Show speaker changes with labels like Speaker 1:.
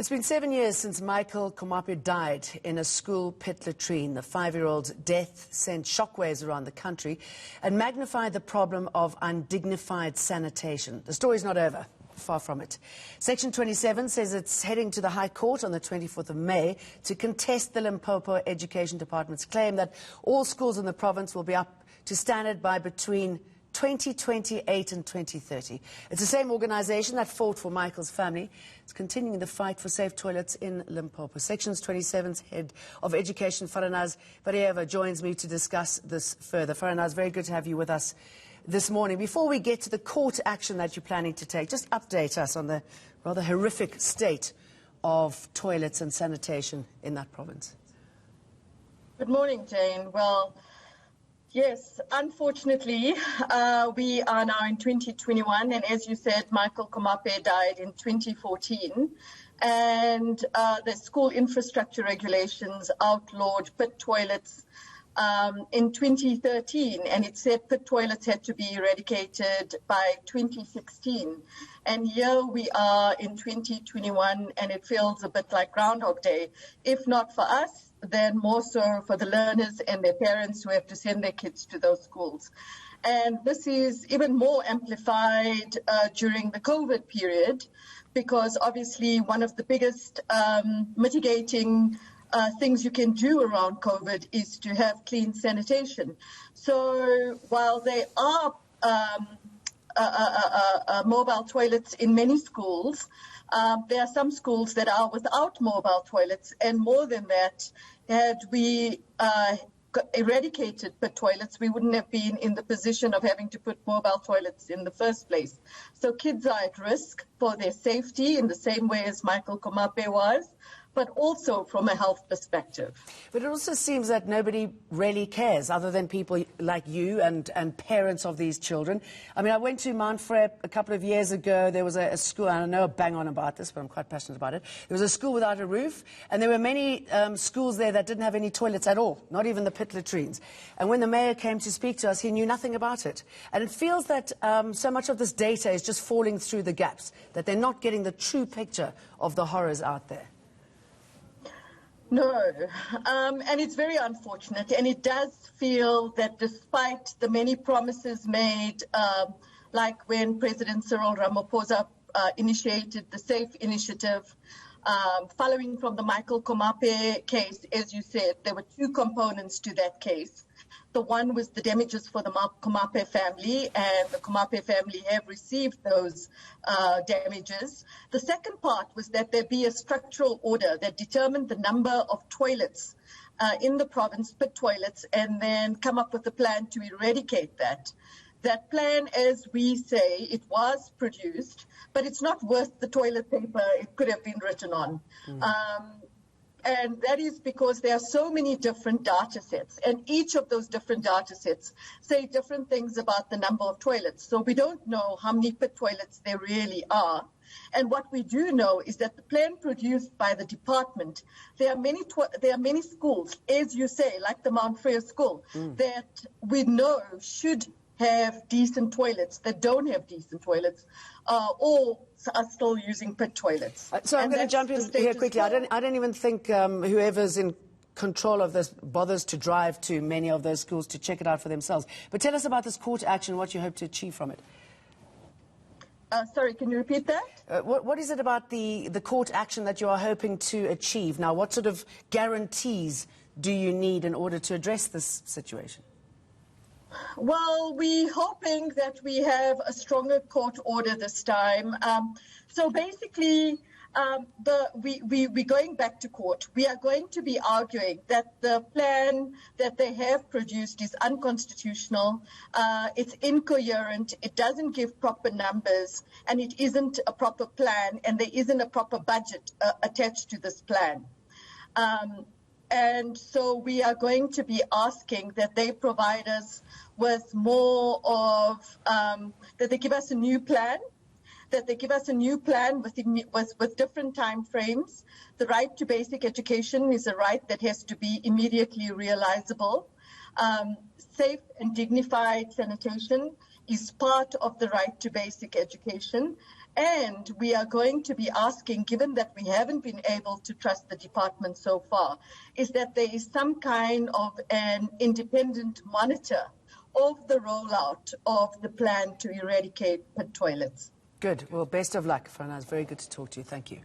Speaker 1: It's been 7 years since Michael Komape died in a school pit latrine. The 5-year-old's death sent shockwaves around the country and magnified the problem of undignified sanitation. The story's not over. Far from it. Section 27 says it's heading to the High Court on the 24th of May to contest the Limpopo Education Department's claim that all schools in the province will be up to standard by between 2028 and 2030. It's the same organisation that fought for Michael's family. It's continuing the fight for safe toilets in Limpopo. Section 27's head of education, Faranaaz Veriava, joins me to discuss this further. Faranaaz, very good to have you with us this morning. Before we get to the court action that you're planning to take, just update us on the rather horrific state of toilets and sanitation in that province.
Speaker 2: Good morning, Jane. Well, yes, unfortunately, we are now in 2021, and as you said, Michael Komape died in 2014, and the school infrastructure regulations outlawed pit toilets in 2013, and it said pit toilets had to be eradicated by 2016. And here we are in 2021, and it feels a bit like Groundhog Day, if not for us, then more so for the learners and their parents who have to send their kids to those schools. And this is even more amplified during the COVID period, because obviously one of the biggest mitigating things you can do around COVID is to have clean sanitation. So while there are mobile toilets in many schools, there are some schools that are without mobile toilets, and more than that, had we eradicated pit toilets, we wouldn't have been in the position of having to put mobile toilets in the first place. So kids are at risk for their safety in the same way as Michael Komape was, but also from a health perspective.
Speaker 1: But it also seems that nobody really cares, other than people like you and parents of these children. I mean, I went to Mount Frere a couple of years ago. There was a school, and I know I bang on about this, but I'm quite passionate about it. There was a school without a roof, and there were many schools there that didn't have any toilets at all, not even the pit latrines. And when the mayor came to speak to us, he knew nothing about it. And it feels that so much of this data is just falling through the gaps, that they're not getting the true picture of the horrors out there.
Speaker 2: No, and it's very unfortunate, and it does feel that despite the many promises made, like when President Cyril Ramaphosa initiated the SAFE initiative, following from the Michael Komape case, as you said, there were two components to that case. The one was the damages for the Komape family, and the Komape family have received those damages. The second part was that there be a structural order that determined the number of toilets in the province, pit toilets, and then come up with a plan to eradicate that. That plan, as we say, it was produced, but it's not worth the toilet paper it could have been written on. And that is because there are so many different data sets, and each of those different data sets say different things about the number of toilets. So we don't know how many pit toilets there really are. And what we do know is that the plan produced by the department, there are many schools, as you say, like the Mount Frere school, that we know should have decent toilets, that don't have decent toilets, or are still using pit toilets.
Speaker 1: So I'm going to jump in here quickly. I don't even think whoever's in control of this bothers to drive to many of those schools to check it out for themselves. But tell us about this court action, what you hope to achieve from it.
Speaker 2: Sorry, can you repeat that?
Speaker 1: What is it about the court action that you are hoping to achieve? Now, what sort of guarantees do you need in order to address this situation?
Speaker 2: Well, we're hoping that we have a stronger court order this time. So basically, we're going back to court. We are going to be arguing that the plan that they have produced is unconstitutional, it's incoherent, it doesn't give proper numbers, and it isn't a proper plan, and there isn't a proper budget attached to this plan. And so we are going to be asking that they provide us with more of, that they give us a new plan, with different time frames. The right to basic education is a right that has to be immediately realizable. Safe and dignified sanitation is part of the right to basic education. And we are going to be asking, given that we haven't been able to trust the department so far, is that there is some kind of an independent monitor of the rollout of the plan to eradicate pit toilets.
Speaker 1: Good. Well, best of luck, Faranaaz. Very good to talk to you. Thank you.